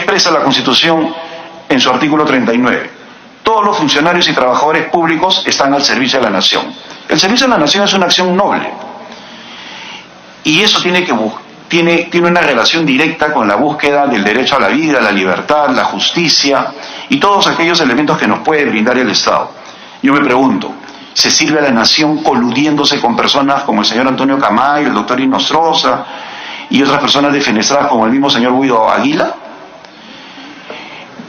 expresa la Constitución en su artículo 39? Todos los funcionarios y trabajadores públicos están al servicio de la nación. El servicio de la nación es una acción noble. Y eso tiene una relación directa con la búsqueda del derecho a la vida, la libertad, la justicia y todos aquellos elementos que nos puede brindar el Estado. Yo me pregunto, ¿se sirve a la nación coludiéndose con personas como el señor Antonio Camay, el doctor Inostroza y otras personas defenestradas como el mismo señor Guido Aguila?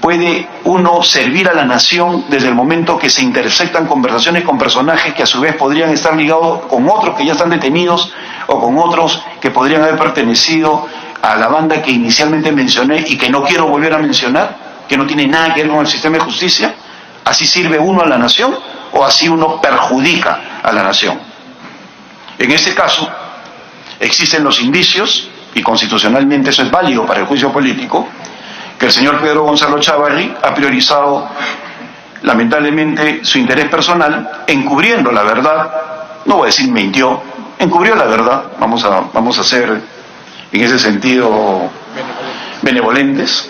¿Puede uno servir a la nación desde el momento que se intersectan conversaciones con personajes que a su vez podrían estar ligados con otros que ya están detenidos o con otros que podrían haber pertenecido a la banda que inicialmente mencioné y que no quiero volver a mencionar, que no tiene nada que ver con el sistema de justicia? ¿Así sirve uno a la nación o así uno perjudica a la nación? En este caso, existen los indicios, y constitucionalmente eso es válido para el juicio político, que el señor Pedro Gonzalo Chávarri ha priorizado lamentablemente su interés personal encubriendo la verdad. No voy a decir mintió, encubrió la verdad. Vamos a ser en ese sentido benevolentes,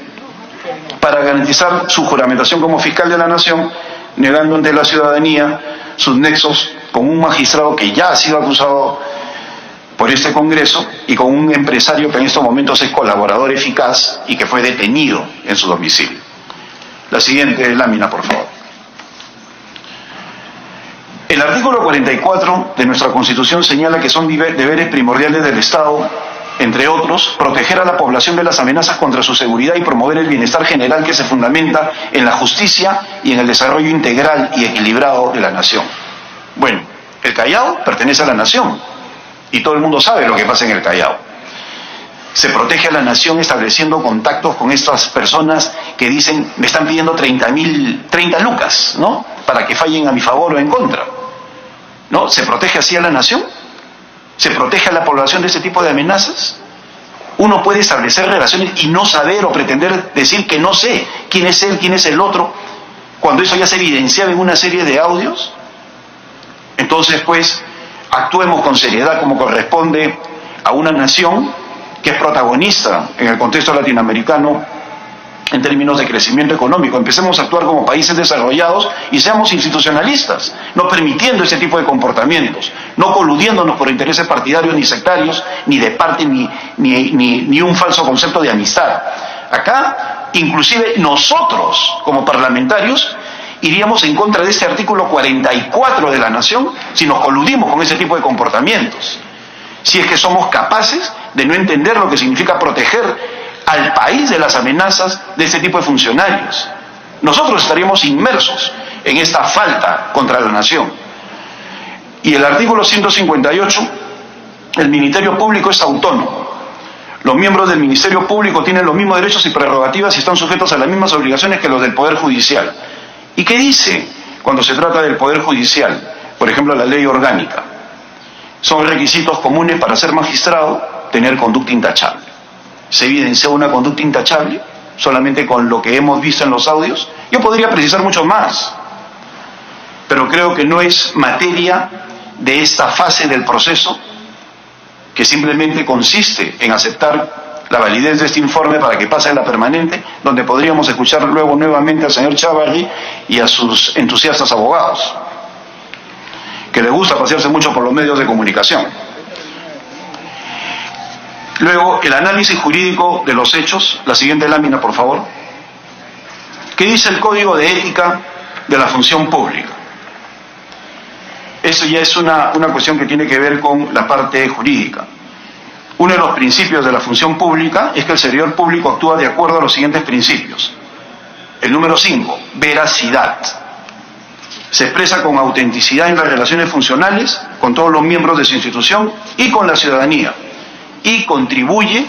para garantizar su juramentación como fiscal de la nación, negando ante la ciudadanía sus nexos con un magistrado que ya ha sido acusado por este Congreso y con un empresario que en estos momentos es colaborador eficaz y que fue detenido en su domicilio. La siguiente lámina, por favor. El artículo 44 de nuestra Constitución señala que son deberes primordiales del Estado, entre otros, proteger a la población de las amenazas contra su seguridad y promover el bienestar general que se fundamenta en la justicia y en el desarrollo integral y equilibrado de la nación. Bueno, el Callao pertenece a la nación y todo el mundo sabe lo que pasa en el Callao. Se protege a la nación estableciendo contactos con estas personas que dicen, me están pidiendo 30 lucas, ¿no?, para que fallen a mi favor o en contra, ¿no? ¿Se protege así a la nación? ¿Se protege a la población de ese tipo de amenazas? Uno puede establecer relaciones y no saber o pretender decir que no sé quién es él, quién es el otro, cuando eso ya se evidenciaba en una serie de audios. Entonces, pues, actuemos con seriedad como corresponde a una nación que es protagonista en el contexto latinoamericano en términos de crecimiento económico. Empecemos a actuar como países desarrollados y seamos institucionalistas, no permitiendo ese tipo de comportamientos, no coludiéndonos por intereses partidarios ni sectarios, ni de parte, ni un falso concepto de amistad. Acá, inclusive nosotros, como parlamentarios, iríamos en contra de este artículo 44 de la Nación si nos coludimos con ese tipo de comportamientos. Si es que somos capaces de no entender lo que significa proteger al país de las amenazas de este tipo de funcionarios, nosotros estaríamos inmersos en esta falta contra la nación. Y el artículo 158, el Ministerio Público es autónomo. Los miembros del Ministerio Público tienen los mismos derechos y prerrogativas y están sujetos a las mismas obligaciones que los del Poder Judicial. ¿Y qué dice cuando se trata del Poder Judicial? Por ejemplo, la ley orgánica. Son requisitos comunes para ser magistrado tener conducta intachable. ¿Se evidencia una conducta intachable solamente con lo que hemos visto en los audios? Yo podría precisar mucho más, pero creo que no es materia de esta fase del proceso, que simplemente consiste en aceptar la validez de este informe para que pase a la permanente, donde podríamos escuchar luego nuevamente al señor Chávarri y a sus entusiastas abogados, que les gusta pasearse mucho por los medios de comunicación. Luego, el análisis jurídico de los hechos. La siguiente lámina, por favor. ¿Qué dice el Código de Ética de la Función Pública? Eso ya es una cuestión que tiene que ver con la parte jurídica. Uno de los principios de la función pública es que el servidor público actúa de acuerdo a los siguientes principios. El número 5, veracidad. Se expresa con autenticidad en las relaciones funcionales con todos los miembros de su institución y con la ciudadanía, y contribuye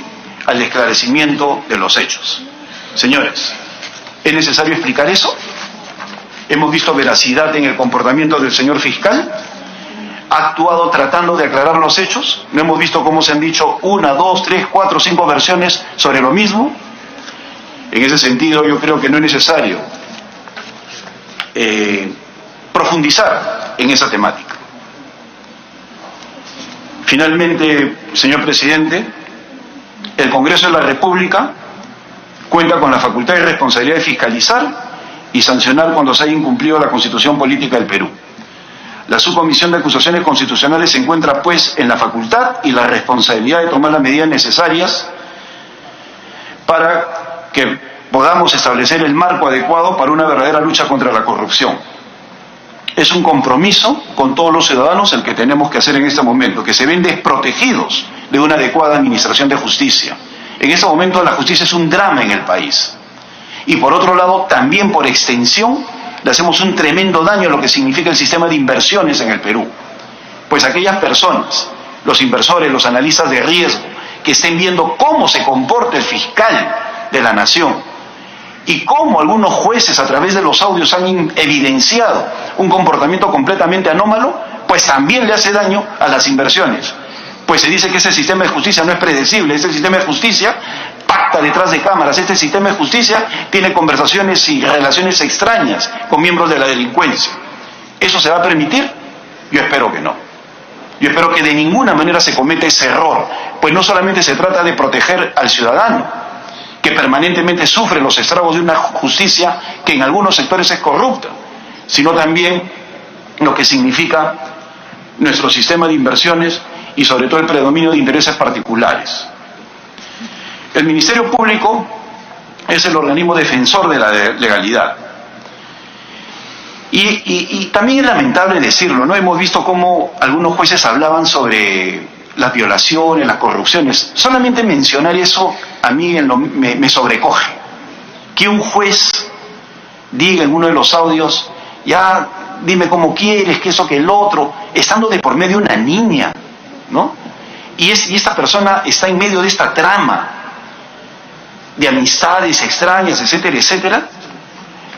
al esclarecimiento de los hechos. Señores, ¿es necesario explicar eso? Hemos visto veracidad en el comportamiento del señor fiscal. ¿Ha actuado tratando de aclarar los hechos? ¿No hemos visto cómo se han dicho 1, 2, 3, 4, 5 versiones sobre lo mismo? En ese sentido, yo creo que no es necesario profundizar en esa temática. Finalmente, señor presidente, el Congreso de la República, Cuenta con la facultad y responsabilidad de fiscalizar y sancionar cuando se haya incumplido la Constitución Política del Perú. La Subcomisión de Acusaciones Constitucionales se encuentra, pues, en la facultad y la responsabilidad de tomar las medidas necesarias para que podamos establecer el marco adecuado para una verdadera lucha contra la corrupción. Es un compromiso con todos los ciudadanos el que tenemos que hacer en este momento, que se ven desprotegidos de una adecuada administración de justicia. En este momento la justicia es un drama en el país. Y por otro lado, también por extensión, le hacemos un tremendo daño a lo que significa el sistema de inversiones en el Perú. Pues aquellas personas, los inversores, los analistas de riesgo, que estén viendo cómo se comporta el fiscal de la nación y cómo algunos jueces a través de los audios han evidenciado un comportamiento completamente anómalo, pues también le hace daño a las inversiones. Pues se dice que ese sistema de justicia no es predecible, ese sistema de justicia pacta detrás de cámaras, este sistema de justicia tiene conversaciones y relaciones extrañas con miembros de la delincuencia. ¿Eso se va a permitir? Yo espero que no. Yo espero que de ninguna manera se cometa ese error, pues no solamente se trata de proteger al ciudadano, que permanentemente sufre los estragos de una justicia que en algunos sectores es corrupta, sino también lo que significa nuestro sistema de inversiones y sobre todo el predominio de intereses particulares. El Ministerio Público es el organismo defensor de la legalidad. Y también es lamentable decirlo, ¿no? Hemos visto cómo algunos jueces hablaban sobre las violaciones, las corrupciones. Solamente mencionar eso a mí me sobrecoge. Que un juez diga en uno de los audios, ya dime cómo quieres, que eso, que el otro, estando de por medio una niña, ¿no? Y esta persona está en medio de esta trama de amistades extrañas, etcétera, etcétera.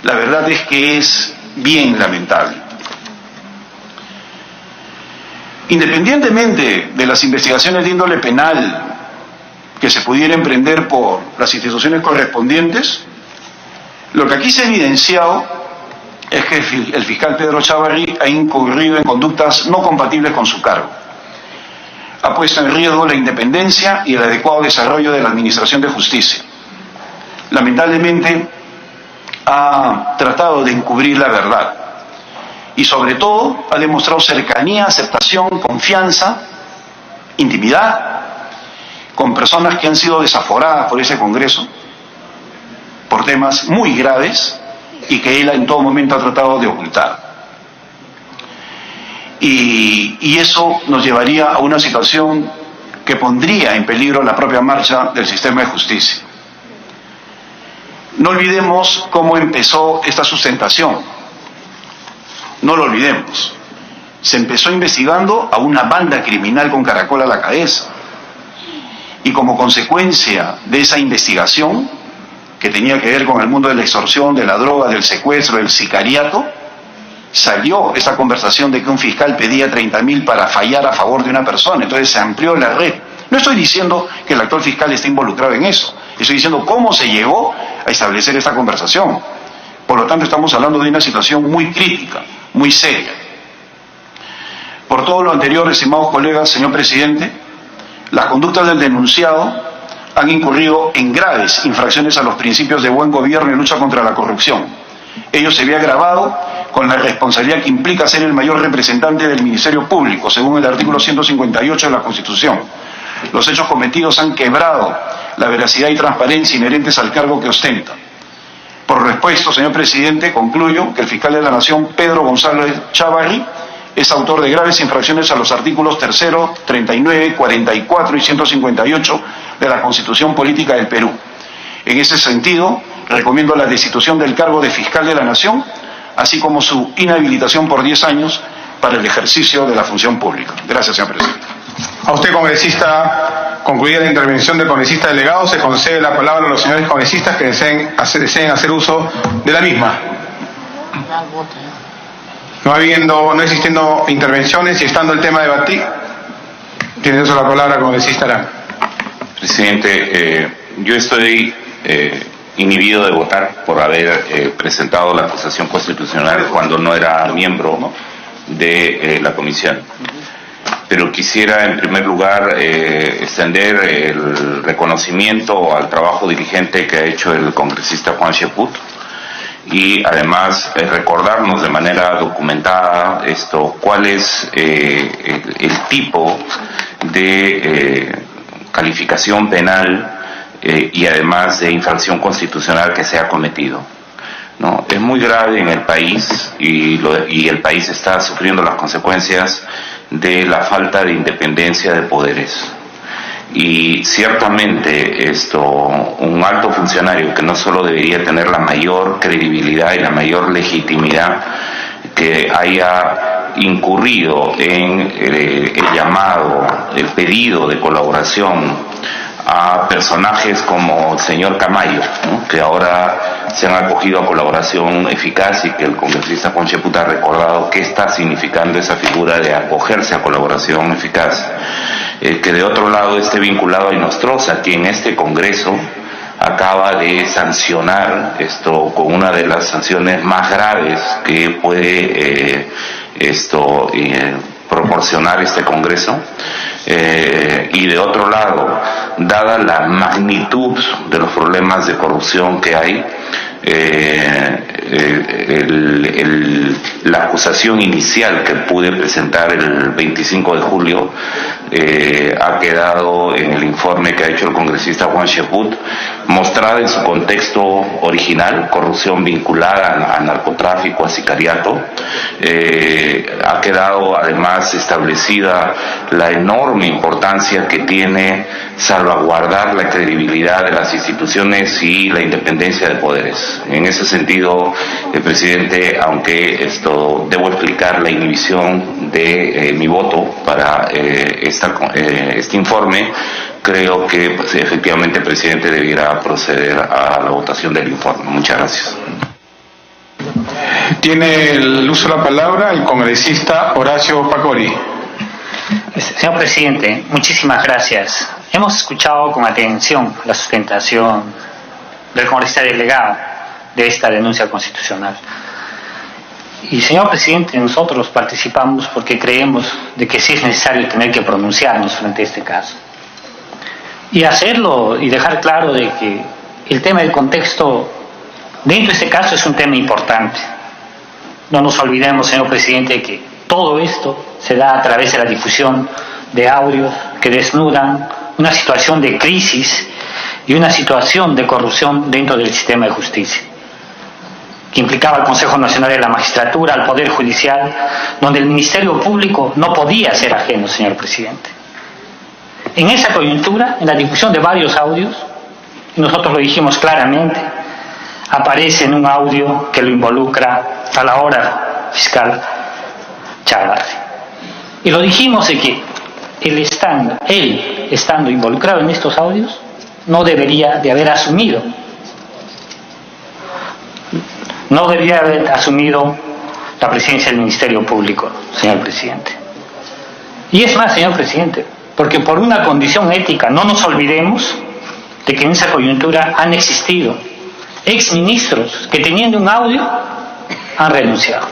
La verdad es que es bien lamentable. Independientemente de las investigaciones de índole penal que se pudiera emprender por las instituciones correspondientes, lo que aquí se ha evidenciado es que el fiscal Pedro Chávarri ha incurrido en conductas no compatibles con su cargo. Ha puesto en riesgo la independencia y el adecuado desarrollo de la administración de justicia. Lamentablemente, ha tratado de encubrir la verdad y sobre todo ha demostrado cercanía, aceptación, confianza, intimidad con personas que han sido desaforadas por ese Congreso por temas muy graves y que él en todo momento ha tratado de ocultar. Y eso nos llevaría a una situación que pondría en peligro la propia marcha del sistema de justicia. No olvidemos cómo empezó esta sustentación. No lo olvidemos. Se empezó investigando a una banda criminal con Caracol a la cabeza. Y como consecuencia de esa investigación, que tenía que ver con el mundo de la extorsión, de la droga, del secuestro, del sicariato, salió esa conversación de que un fiscal pedía 30.000 para fallar a favor de una persona. Entonces se amplió la red. No estoy diciendo que el actual fiscal esté involucrado en eso. Estoy diciendo cómo se llegó a establecer esta conversación. Por lo tanto, estamos hablando de una situación muy crítica, muy seria. Por todo lo anterior, estimados colegas, señor presidente, las conductas del denunciado han incurrido en graves infracciones a los principios de buen gobierno y lucha contra la corrupción. Ello se ve agravado con la responsabilidad que implica ser el mayor representante del Ministerio Público, según el artículo 158 de la Constitución. Los hechos cometidos han quebrado la veracidad y transparencia inherentes al cargo que ostenta. Por respuesta, señor presidente, concluyo que el fiscal de la Nación, Pedro González Chávarri, es autor de graves infracciones a los artículos 3, 39, 44 y 158 de la Constitución Política del Perú. En ese sentido, recomiendo la destitución del cargo de fiscal de la Nación, así como su inhabilitación por 10 años para el ejercicio de la función pública. Gracias, señor presidente. A usted, congresista, concluida la intervención del congresista delegado, se concede la palabra a los señores congresistas que deseen hacer uso de la misma. No existiendo intervenciones y estando el tema debatido, tiene uso la palabra el congresista Arana. Presidente, yo estoy inhibido de votar por haber presentado la acusación constitucional cuando no era miembro de la comisión. pero quisiera en primer lugar extender el reconocimiento al trabajo diligente que ha hecho el congresista Juan Cheput y además recordarnos de manera documentada cuál es el tipo de calificación penal y además de infracción constitucional que se ha cometido, ¿no? Es muy grave en el país y el país está sufriendo las consecuencias de la falta de independencia de poderes. Y ciertamente un alto funcionario que no solo debería tener la mayor credibilidad y la mayor legitimidad, que haya incurrido en el llamado, el pedido de colaboración a personajes como el señor Camayo, ¿no?, que ahora se han acogido a colaboración eficaz, y que el congresista Juan Cheput ha recordado qué está significando esa figura de acogerse a colaboración eficaz. Que de otro lado esté vinculado a Inostroza, que en este Congreso acaba de sancionar con una de las sanciones más graves que puede proporcionar este Congreso, y de otro lado, dada la magnitud de los problemas de corrupción que hay, la acusación inicial que pude presentar el 25 de julio ha quedado en el informe que ha hecho el congresista Juan Cheput, mostrada en su contexto original, corrupción vinculada a narcotráfico, a sicariato. Ha quedado además establecida la enorme importancia que tiene salvaguardar la credibilidad de las instituciones y la independencia de poderes. En ese sentido, presidente, aunque debo explicar la inhibición de mi voto para este informe, creo que efectivamente el presidente debiera proceder a la votación del informe. Muchas gracias. Tiene el uso de la palabra el congresista Horacio Pacori. Señor presidente, muchísimas gracias. Hemos escuchado con atención la sustentación del congresista delegado de esta denuncia constitucional. Y señor presidente, nosotros participamos porque creemos de que sí es necesario tener que pronunciarnos frente a este caso. Y hacerlo y dejar claro de que el tema del contexto dentro de este caso es un tema importante. No nos olvidemos, señor presidente, que todo esto se da a través de la difusión de audios que desnudan una situación de crisis y una situación de corrupción dentro del sistema de justicia, que implicaba al Consejo Nacional de la Magistratura, al Poder Judicial, donde el Ministerio Público no podía ser ajeno, señor presidente. En esa coyuntura, en la difusión de varios audios, y nosotros lo dijimos claramente, aparece en un audio que lo involucra a la ahora fiscal Chávarri. Y lo dijimos de que él estando involucrado en estos audios, no debería de haber asumido la presidencia del Ministerio Público, señor presidente. Y es más, señor presidente, porque por una condición ética no nos olvidemos de que en esa coyuntura han existido exministros que, teniendo un audio, han renunciado.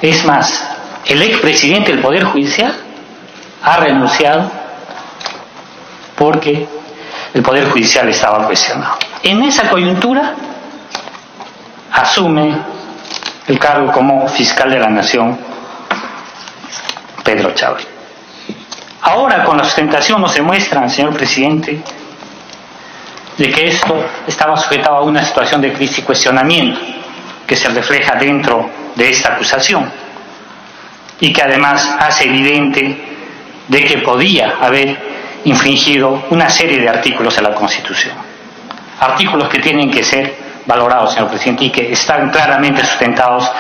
Es más, el expresidente del Poder Judicial ha renunciado porque el Poder Judicial estaba cuestionado. En esa coyuntura asume el cargo como fiscal de la Nación Pedro Chávarri. Ahora, con la sustentación nos demuestran, señor presidente, de que esto estaba sujetado a una situación de crisis y cuestionamiento que se refleja dentro de esta acusación, y que además hace evidente de que podía haber infringido una serie de artículos de la Constitución, artículos que tienen que ser valorados, señor presidente, y que están claramente sustentados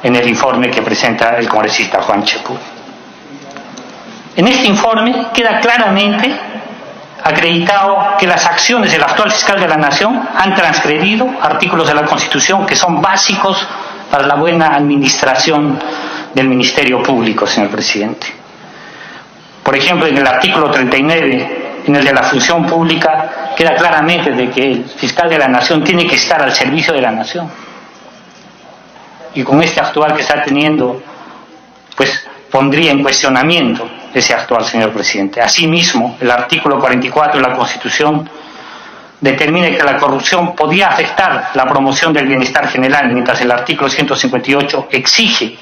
en el informe que presenta el congresista Juan Cheput. En este informe queda claramente acreditado que las acciones del actual fiscal de la Nación han transgredido artículos de la Constitución que son básicos para la buena administración del Ministerio Público, señor presidente. Por ejemplo, en el artículo 39, en el de la función pública, queda claramente de que el fiscal de la Nación tiene que estar al servicio de la Nación. Y con este actual que está teniendo, pues pondría en cuestionamiento ese actual, señor presidente. Asimismo, el artículo 44 de la Constitución determina que la corrupción podía afectar la promoción del bienestar general, mientras el artículo 158 exige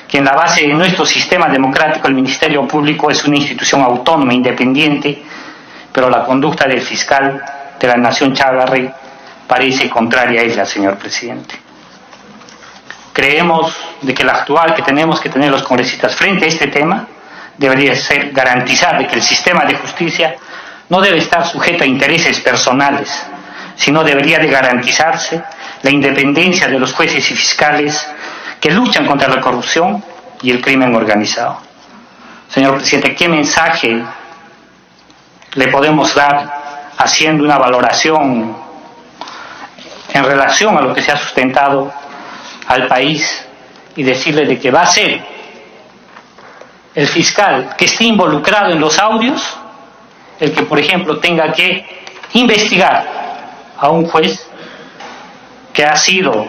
que en la base de nuestro sistema democrático el Ministerio Público es una institución autónoma, independiente, pero la conducta del fiscal de la Nación Chávarri parece contraria a ella, señor presidente. Creemos de que la actual que tenemos que tener los congresistas frente a este tema debería ser garantizar de que el sistema de justicia no debe estar sujeto a intereses personales, sino debería de garantizarse la independencia de los jueces y fiscales que luchan contra la corrupción y el crimen organizado. Señor presidente, ¿qué mensaje le podemos dar haciendo una valoración en relación a lo que se ha sustentado al país y decirle de que va a ser el fiscal que esté involucrado en los audios el que, por ejemplo, tenga que investigar a un juez que ha sido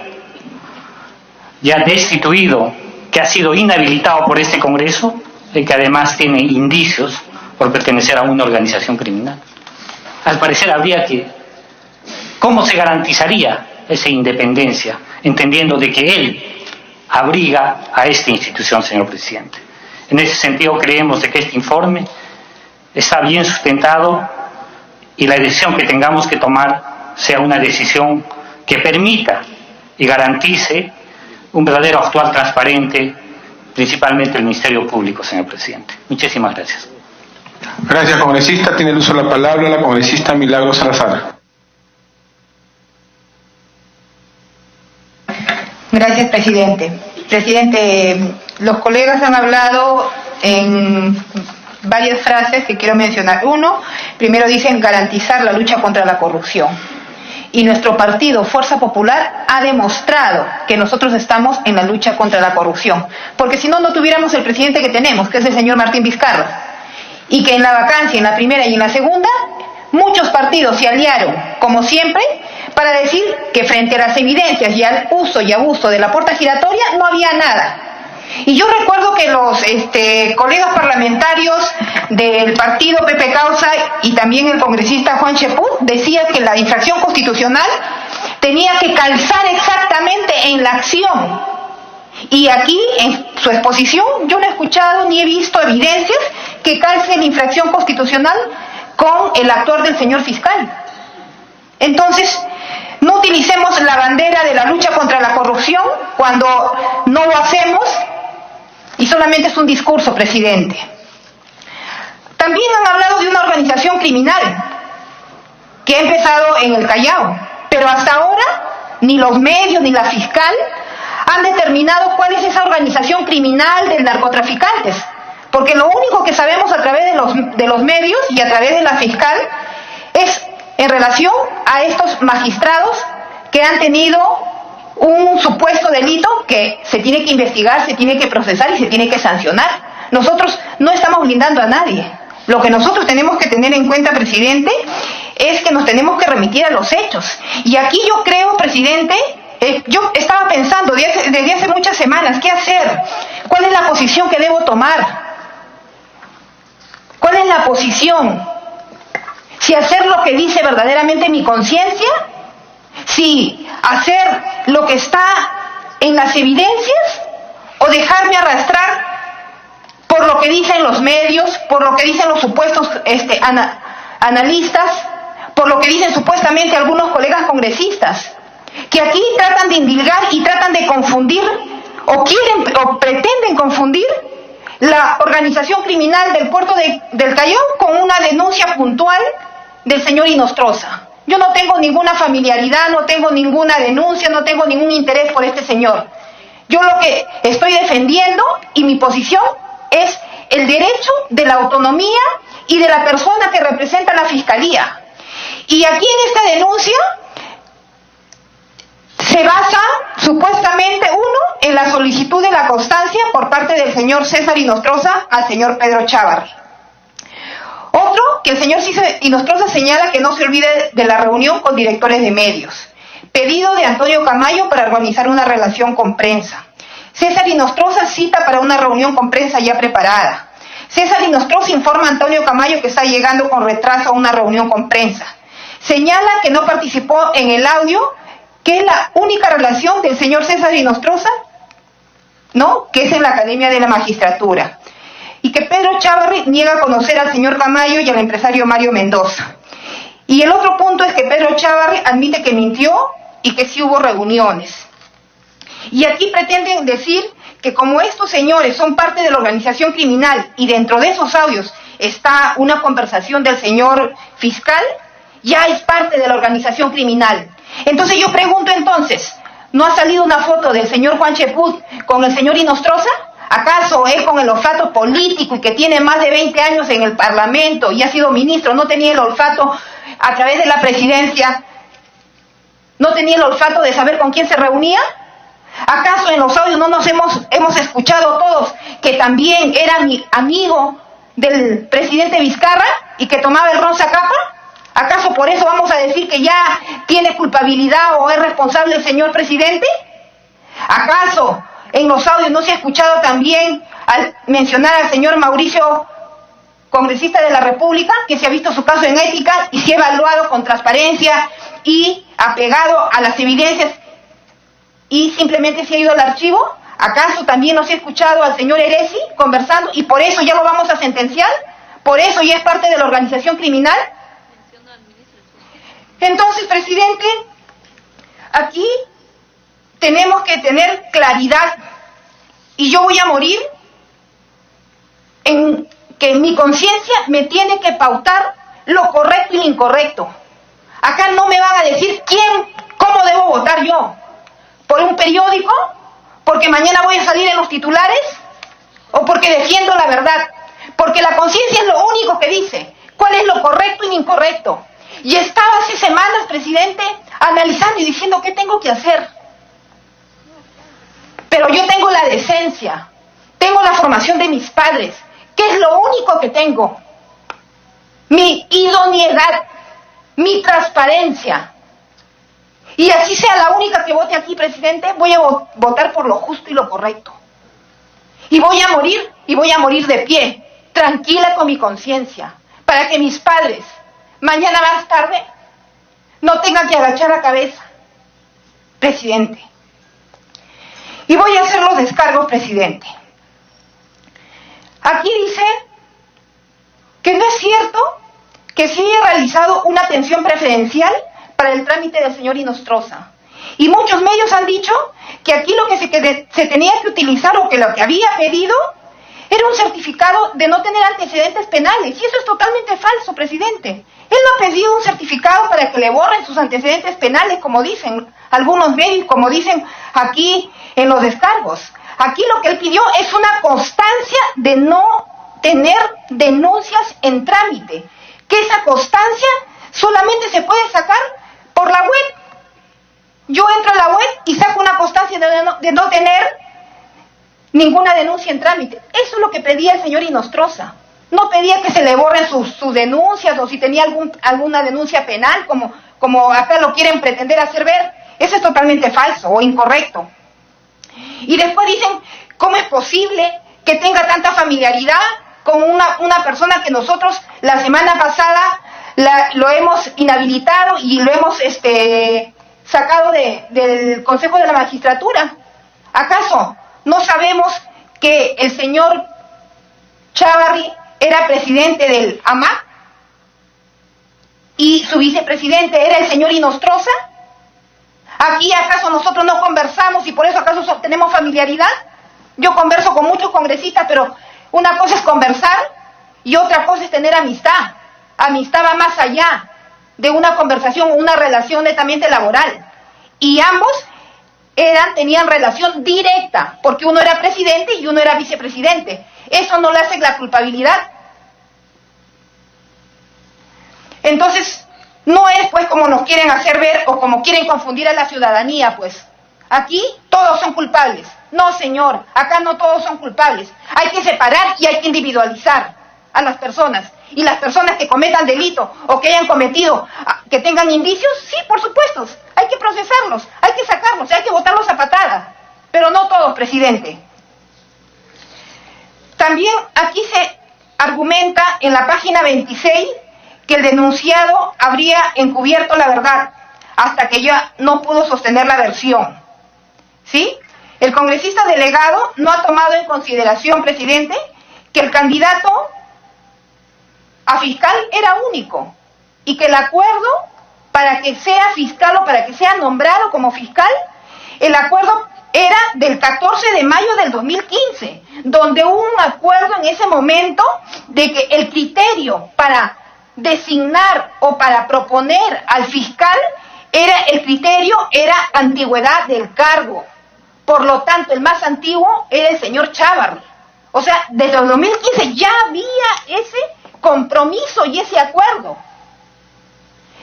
ya destituido, que ha sido inhabilitado por este Congreso y que además tiene indicios por pertenecer a una organización criminal? Al parecer habría que, ¿cómo se garantizaría esa independencia, entendiendo de que él abriga a esta institución, señor presidente? En ese sentido creemos de que este informe está bien sustentado y la decisión que tengamos que tomar sea una decisión que permita y garantice un verdadero actuar transparente, principalmente el Ministerio Público, señor presidente. Muchísimas gracias. Gracias, congresista. Tiene el uso de la palabra la congresista Milagros Salazar. Gracias, presidente. Presidente, los colegas han hablado en varias frases que quiero mencionar. Uno, primero dicen garantizar la lucha contra la corrupción. Y nuestro partido, Fuerza Popular, ha demostrado que nosotros estamos en la lucha contra la corrupción. Porque si no, no tuviéramos el presidente que tenemos, que es el señor Martín Vizcarra. Y que en la vacancia, en la primera y en la segunda, muchos partidos se aliaron, como siempre, para decir que frente a las evidencias y al uso y abuso de la puerta giratoria no había nada. Y yo recuerdo que los colegas parlamentarios del partido PP Causa y también el congresista Juan Cheput decía que la infracción constitucional tenía que calzar exactamente en la acción. Y aquí, en su exposición, yo no he escuchado ni he visto evidencias que calce la infracción constitucional con el actuar del señor fiscal. Entonces, no utilicemos la bandera de la lucha contra la corrupción cuando no lo hacemos y solamente es un discurso, presidente. También han hablado de una organización criminal que ha empezado en el Callao, pero hasta ahora ni los medios ni la fiscal han determinado cuál es esa organización criminal de narcotraficantes, porque lo único que sabemos a través de los medios y a través de la fiscal es en relación a estos magistrados que han tenido un supuesto delito que se tiene que investigar, se tiene que procesar y se tiene que sancionar. Nosotros no estamos blindando a nadie. Lo que nosotros tenemos que tener en cuenta, presidente, es que nos tenemos que remitir a los hechos. Y aquí yo creo, presidente, yo estaba pensando desde hace muchas semanas, ¿qué hacer? ¿Cuál es la posición que debo tomar? ¿Cuál es la posición? Si hacer lo que dice verdaderamente mi conciencia, si hacer lo que está en las evidencias, o dejarme arrastrar por lo que dicen los medios, por lo que dicen los supuestos analistas, por lo que dicen supuestamente algunos colegas congresistas, que aquí tratan de indilgar y tratan de confundir, o quieren o pretenden confundir la organización criminal del puerto del Callao con una denuncia puntual del señor Inostroza. Yo no tengo ninguna familiaridad, no tengo ninguna denuncia, no tengo ningún interés por este señor. Yo lo que estoy defendiendo y mi posición es el derecho de la autonomía y de la persona que representa la Fiscalía. Y aquí en esta denuncia se basa supuestamente en la solicitud de la constancia por parte del señor César Inostroza al señor Pedro Chávarri. Otro, que el señor Inostroza señala que no se olvide de la reunión con directores de medios. Pedido de Antonio Camayo para organizar una relación con prensa. César Inostroza cita para una reunión con prensa ya preparada. César Inostroza informa a Antonio Camayo que está llegando con retraso a una reunión con prensa. Señala que no participó en el audio, que es la única relación del señor César Inostroza, ¿no?, que es en la Academia de la Magistratura. Y que Pedro Chávarri niega a conocer al señor Camayo y al empresario Mario Mendoza. Y el otro punto es que Pedro Chávarri admite que mintió y que sí hubo reuniones. Y aquí pretenden decir que como estos señores son parte de la organización criminal y dentro de esos audios está una conversación del señor fiscal, ya es parte de la organización criminal. Entonces yo pregunto entonces, ¿no ha salido una foto del señor Juan Cheput con el señor Inostroza? ¿Acaso él con el olfato político y que tiene más de 20 años en el Parlamento y ha sido ministro, no tenía el olfato a través de la presidencia, no tenía el olfato de saber con quién se reunía? ¿Acaso en los audios no nos hemos escuchado todos que también era mi amigo del presidente Vizcarra y que tomaba el ron Zacapa? ¿Acaso por eso vamos a decir que ya tiene culpabilidad o es responsable el señor presidente? ¿Acaso en los audios no se ha escuchado también al mencionar al señor Mauricio, congresista de la República, que se ha visto su caso en ética y se ha evaluado con transparencia y apegado a las evidencias y simplemente se ha ido al archivo? ¿Acaso también no se ha escuchado al señor Eresi conversando y por eso ya lo vamos a sentenciar? ¿Por eso ya es parte de la organización criminal? Entonces, presidente, aquí tenemos que tener claridad y yo voy a morir en que mi conciencia me tiene que pautar lo correcto y lo incorrecto. Acá no me van a decir cómo debo votar yo. ¿Por un periódico? ¿Porque mañana voy a salir en los titulares? ¿O porque defiendo la verdad? Porque la conciencia es lo único que dice cuál es lo correcto y lo incorrecto. Y estaba hace semanas, presidente, analizando y diciendo qué tengo que hacer. Pero yo tengo la decencia, tengo la formación de mis padres, que es lo único que tengo. Mi idoneidad, mi transparencia. Y así sea la única que vote aquí, presidente, voy a votar por lo justo y lo correcto. Y voy a morir de pie, tranquila con mi conciencia, para que mis padres, mañana más tarde, no tengan que agachar la cabeza, presidente. Y voy a hacer los descargos, presidente. Aquí dice que no es cierto que se haya realizado una atención preferencial para el trámite del señor Inostroza. Y muchos medios han dicho que aquí lo que se tenía que utilizar o que lo que había pedido era un certificado de no tener antecedentes penales. Y eso es totalmente falso, presidente. Él no ha pedido un certificado para que le borren sus antecedentes penales, como dicen algunos medios, como dicen aquí en los descargos. Aquí lo que él pidió es una constancia de no tener denuncias en trámite. Que esa constancia solamente se puede sacar por la web. Yo entro a la web y saco una constancia de no tener ninguna denuncia en trámite. Eso es lo que pedía el señor Inostroza. No pedía que se le borren sus denuncias o si tenía alguna denuncia penal, como acá lo quieren pretender hacer ver. Eso es totalmente falso o incorrecto. Y después dicen, ¿cómo es posible que tenga tanta familiaridad con una persona que nosotros la semana pasada lo hemos inhabilitado y lo hemos sacado del Consejo de la Magistratura? ¿Acaso no sabemos que el señor Chávarri era presidente del AMAC y su vicepresidente era el señor Inostroza? ¿Aquí acaso nosotros no conversamos y por eso acaso tenemos familiaridad? Yo converso con muchos congresistas, pero una cosa es conversar y otra cosa es tener amistad. Amistad va más allá de una conversación o una relación netamente laboral. Y ambos tenían relación directa, porque uno era presidente y uno era vicepresidente. Eso no le hace la culpabilidad. Entonces, no es pues como nos quieren hacer ver o como quieren confundir a la ciudadanía, pues. Aquí todos son culpables. No, señor, acá no todos son culpables. Hay que separar y hay que individualizar a las personas. Y las personas que cometan delito o que hayan cometido, que tengan indicios, sí, por supuesto, hay que procesarlos, hay que sacarlos, hay que botarlos a patada. pero no todos, presidente. También aquí se argumenta en la página 26 que el denunciado habría encubierto la verdad hasta que ya no pudo sostener la versión. ¿Sí? El congresista delegado no ha tomado en consideración, presidente, que el candidato a fiscal era único y que el acuerdo para que sea fiscal o para que sea nombrado como fiscal, el acuerdo era del 14 de mayo del 2015, donde hubo un acuerdo en ese momento de que el criterio para designar o para proponer al fiscal era antigüedad del cargo. Por lo tanto, el más antiguo era el señor Chávarri. O sea, desde el 2015 ya había ese compromiso y ese acuerdo.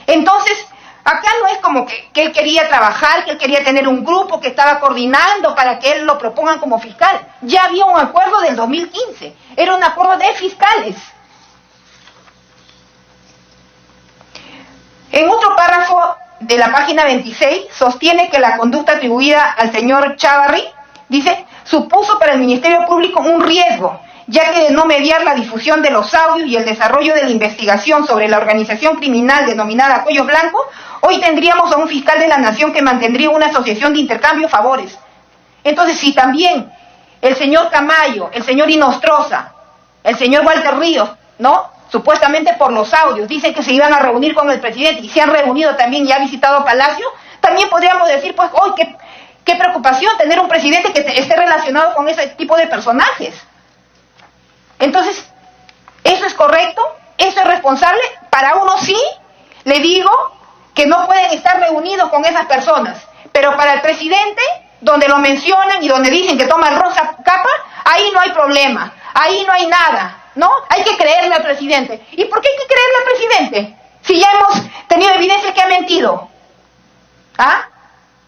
Entonces, acá no es como que él quería trabajar, que él quería tener un grupo que estaba coordinando para que él lo propongan como fiscal. Ya había un acuerdo del 2015. Era un acuerdo de fiscales. En otro párrafo de la página 26 sostiene que la conducta atribuida al señor Chávarri, dice, supuso para el Ministerio Público un riesgo, ya que de no mediar la difusión de los audios y el desarrollo de la investigación sobre la organización criminal denominada Cuello Blanco, hoy tendríamos a un fiscal de la Nación que mantendría una asociación de intercambio de favores. Entonces, si también el señor Camayo, el señor Inostroza, el señor Walter Ríos, ¿no?, supuestamente por los audios, dicen que se iban a reunir con el presidente y se han reunido también y ha visitado Palacio, también podríamos decir, pues, hoy qué preocupación tener un presidente que esté relacionado con ese tipo de personajes. Entonces, ¿eso es correcto? ¿Eso es responsable? Para uno sí, le digo que no pueden estar reunidos con esas personas, pero para el presidente, donde lo mencionan y donde dicen que toma el rosa capa, ahí no hay problema, ahí no hay nada, ¿no? Hay que creerle al presidente. ¿Y por qué hay que creerle al presidente? Si ya hemos tenido evidencia que ha mentido. ¿Ah?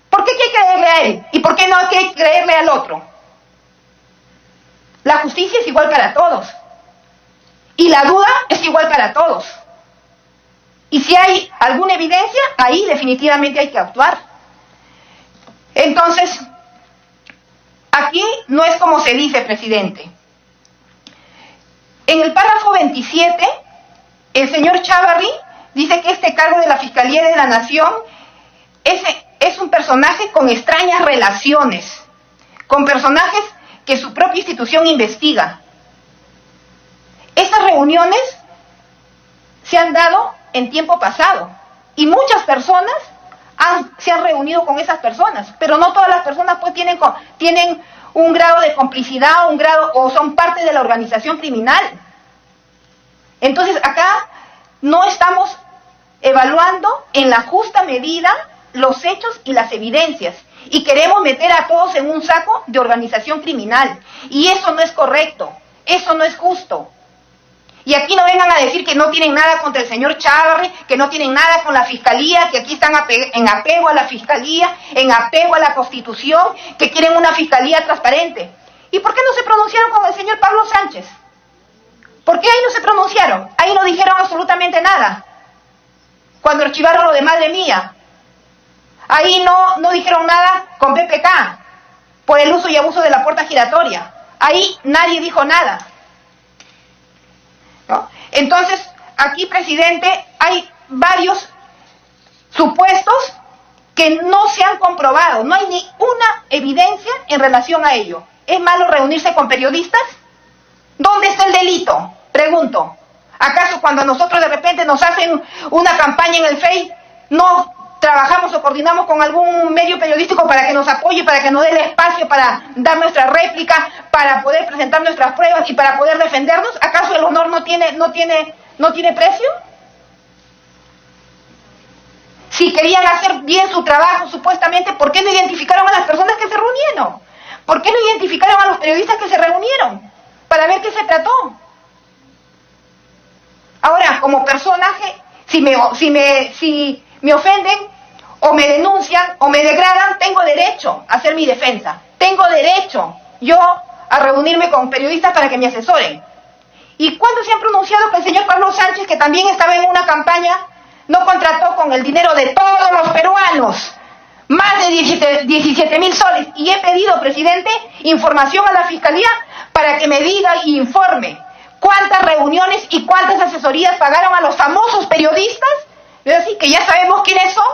¿Por qué hay que creerle a él? ¿Y por qué no hay que creerle al otro? La justicia es igual para todos. Y la duda es igual para todos. Y si hay alguna evidencia, ahí definitivamente hay que actuar. Entonces, aquí no es como se dice, presidente. En el párrafo 27, el señor Chávarri dice que este cargo de la Fiscalía de la Nación es un personaje con extrañas relaciones, con personajes que su propia institución investiga. Estas reuniones se han dado en tiempo pasado y muchas personas se han reunido con esas personas, pero no todas las personas pues tienen un grado de complicidad, o son parte de la organización criminal. Entonces acá no estamos evaluando en la justa medida los hechos y las evidencias, y queremos meter a todos en un saco de organización criminal, y eso no es correcto, eso no es justo. Y aquí no vengan a decir que no tienen nada contra el señor Chávarri, que no tienen nada con la Fiscalía, que aquí están en apego a la Fiscalía, en apego a la Constitución, que quieren una Fiscalía transparente. ¿Y por qué no se pronunciaron con el señor Pablo Sánchez? ¿Por qué ahí no se pronunciaron? Ahí no dijeron absolutamente nada. Cuando archivaron lo de Madre Mía. Ahí no dijeron nada con PPK, por el uso y abuso de la puerta giratoria. Ahí nadie dijo nada. ¿No? Entonces, aquí, presidente, hay varios supuestos que no se han comprobado. No hay ni una evidencia en relación a ello. ¿Es malo reunirse con periodistas? ¿Dónde está el delito? Pregunto. ¿Acaso cuando nosotros de repente nos hacen una campaña en el Face, no trabajamos o coordinamos con algún medio periodístico para que nos apoye, para que nos dé el espacio para dar nuestra réplica, para poder presentar nuestras pruebas y para poder defendernos? ¿Acaso el honor no tiene precio? Si querían hacer bien su trabajo, supuestamente, ¿por qué no identificaron a las personas que se reunieron? ¿Por qué no identificaron a los periodistas que se reunieron? Para ver qué se trató. Ahora, como personaje, si me ofenden, o me denuncian, o me degradan, tengo derecho a hacer mi defensa. Tengo derecho yo a reunirme con periodistas para que me asesoren. ¿Y cuándo se han pronunciado que el señor Pablo Sánchez, que también estaba en una campaña, no contrató con el dinero de todos los peruanos más de 17.000 soles. Y he pedido, presidente, información a la Fiscalía para que me diga y informe cuántas reuniones y cuántas asesorías pagaron a los famosos periodistas, es decir, que ya sabemos quiénes son,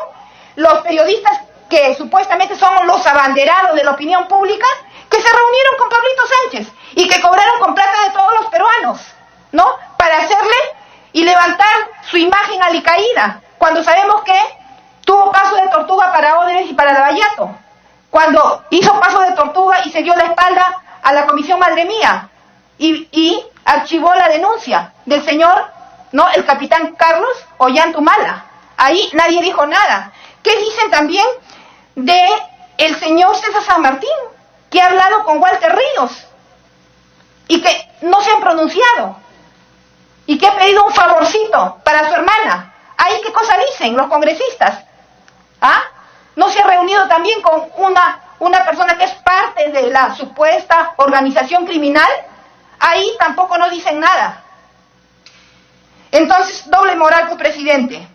los periodistas que supuestamente son los abanderados de la opinión pública, que se reunieron con Pablito Sánchez y que cobraron con plata de todos los peruanos, ¿no? Para hacerle y levantar su imagen alicaída, cuando sabemos que tuvo paso de tortuga para Odebrecht y para Lavallato, cuando hizo paso de tortuga y se dio la espalda a la Comisión Madre Mía y archivó la denuncia del señor, ¿no?, el capitán Carlos Ollantumala. Ahí nadie dijo nada. ¿Qué dicen también de el señor César San Martín, que ha hablado con Walter Ríos y que no se han pronunciado y que ha pedido un favorcito para su hermana? ¿Ahí qué cosa dicen los congresistas? ¿Ah? ¿No se ha reunido también con una persona que es parte de la supuesta organización criminal? Ahí tampoco no dicen nada. Entonces, doble moral, pues, presidente.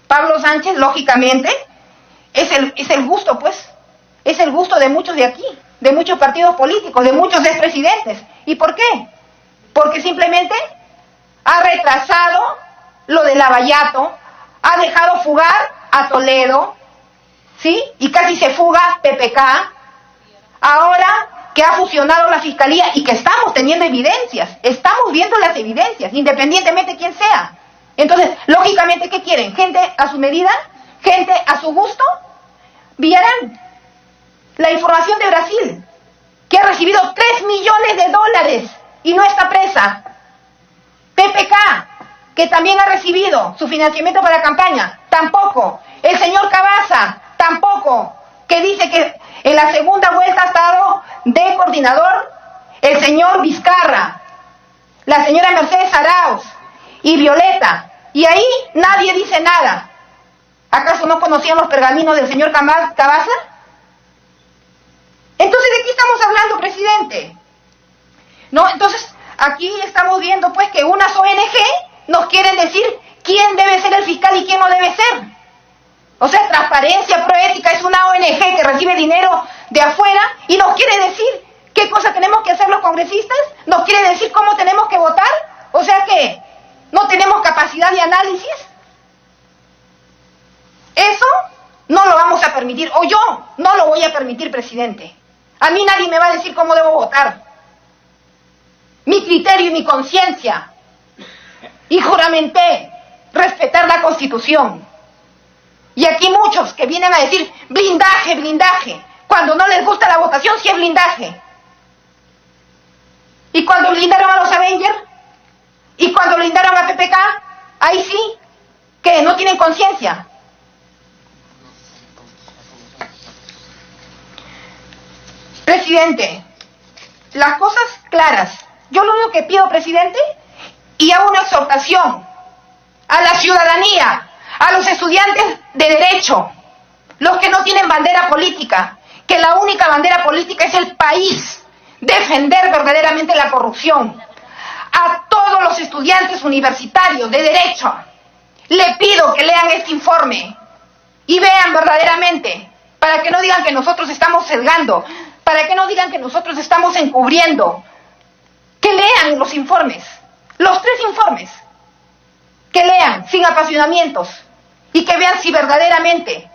Pablo Sánchez, lógicamente, es el gusto, pues, es el gusto de muchos de aquí, de muchos partidos políticos, de muchos expresidentes. ¿Y por qué? Porque simplemente ha retrasado lo de Lavallato, ha dejado fugar a Toledo, ¿sí? Y casi se fuga PPK. Ahora que ha fusionado la Fiscalía y que estamos teniendo evidencias, estamos viendo las evidencias, independientemente de quién sea. Entonces, lógicamente, ¿qué quieren? ¿Gente a su medida? ¿Gente a su gusto? Villarán, la información de Brasil, que ha recibido $3 millones y no está presa. PPK, que también ha recibido su financiamiento para la campaña, tampoco. El señor Cavazza, tampoco, que dice que en la segunda vuelta ha estado de coordinador el señor Vizcarra, la señora Mercedes Arauz y Violeta, y ahí nadie dice nada. ¿Acaso no conocían los pergaminos del señor Cavazza? Entonces, ¿de qué estamos hablando, presidente? ¿No? Entonces, aquí estamos viendo, pues, que unas ONG nos quieren decir quién debe ser el fiscal y quién no debe ser. O sea, Transparencia Proética es una ONG que recibe dinero de afuera y nos quiere decir qué cosa tenemos que hacer los congresistas, nos quiere decir cómo tenemos que votar. O sea que no tenemos capacidad de análisis. Eso no lo vamos a permitir, o yo no lo voy a permitir, presidente. A mí nadie me va a decir cómo debo votar. Mi criterio y mi conciencia. Y juramenté respetar la Constitución. Y aquí muchos que vienen a decir blindaje, blindaje, cuando no les gusta la votación, sí es blindaje. Y cuando blindaron a los Avengers, y cuando blindaron a PPK, ahí sí, que no tienen conciencia. Presidente, las cosas claras. Yo lo único que pido, presidente, y hago una exhortación a la ciudadanía, a los estudiantes de Derecho, los que no tienen bandera política, que la única bandera política es el país, defender verdaderamente la corrupción. A todos los estudiantes universitarios de Derecho, le pido que lean este informe y vean verdaderamente, para que no digan que nosotros estamos sesgando, para que no digan que nosotros estamos encubriendo, que lean los informes, los 3 informes, que lean sin apasionamientos y que vean si verdaderamente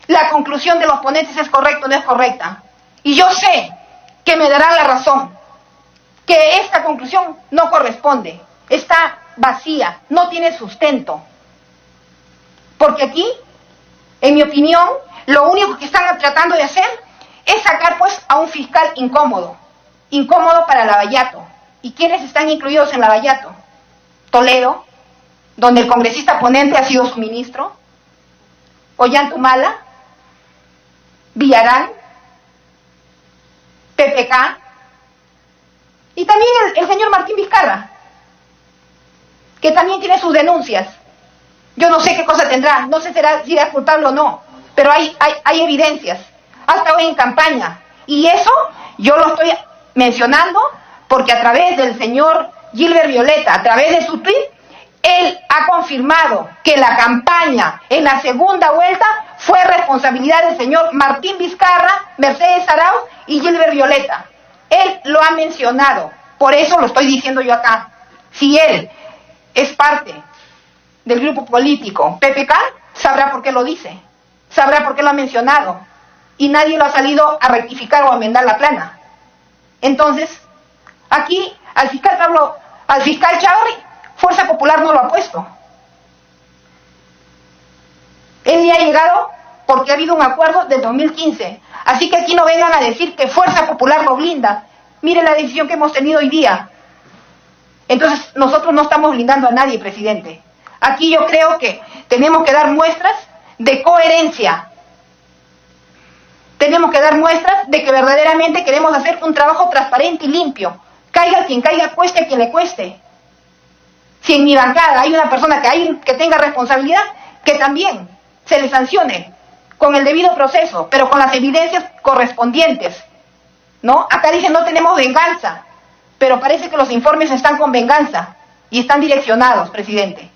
la conclusión de los ponentes es correcta o no es correcta. Y yo sé que me darán la razón, que esta conclusión no corresponde, está vacía, no tiene sustento. Porque aquí, en mi opinión, lo único que están tratando de hacer es sacar, pues, a un fiscal incómodo para Lavallato. ¿Y quiénes están incluidos en Lavallato? Toledo, donde el congresista ponente ha sido su ministro, Ollantumala, Villarán, PPK, y también el señor Martín Vizcarra, que también tiene sus denuncias. Yo no sé qué cosa tendrá, no sé si es culpable o no, pero hay evidencias. Ha estado en campaña, y eso yo lo estoy mencionando porque a través del señor Gilbert Violeta, a través de su tweet, él ha confirmado que la campaña en la segunda vuelta fue responsabilidad del señor Martín Vizcarra, Mercedes Arauz y Gilbert Violeta. Él lo ha mencionado, por eso lo estoy diciendo yo acá. Si él es parte del grupo político PPK, sabrá por qué lo dice, sabrá por qué lo ha mencionado, y nadie lo ha salido a rectificar o a enmendar la plana. Entonces, aquí al fiscal Chavarri, Fuerza Popular no lo ha puesto. Él ya ha llegado porque ha habido un acuerdo del 2015. Así que aquí no vengan a decir que Fuerza Popular lo blinda. Mire la decisión que hemos tenido hoy día. Entonces, nosotros no estamos blindando a nadie, presidente. Aquí yo creo que tenemos que dar muestras de coherencia. Tenemos que dar muestras de que verdaderamente queremos hacer un trabajo transparente y limpio. Caiga quien caiga, cueste a quien le cueste. Si en mi bancada hay una persona que tenga responsabilidad, que también se le sancione con el debido proceso, pero con las evidencias correspondientes, ¿no? Acá dicen no tenemos venganza, pero parece que los informes están con venganza y están direccionados, presidente.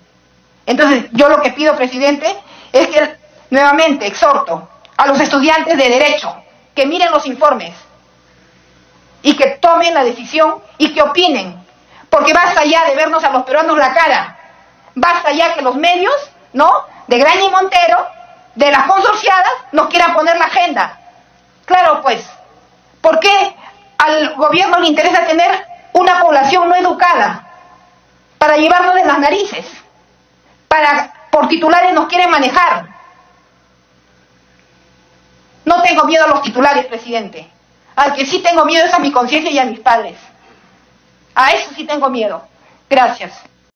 Entonces, yo lo que pido, presidente, es que nuevamente exhorto a los estudiantes de Derecho que miren los informes y que tomen la decisión y que opinen, porque basta ya de vernos a los peruanos la cara, basta ya que los medios, ¿no?, de Graña y Montero, de las consorciadas, nos quieran poner la agenda. Claro, pues, ¿por qué al gobierno le interesa tener una población no educada para llevarnos de las narices? Por titulares nos quieren manejar. No tengo miedo a los titulares, presidente. Al que sí tengo miedo es a mi conciencia y a mis padres. A eso sí tengo miedo. Gracias.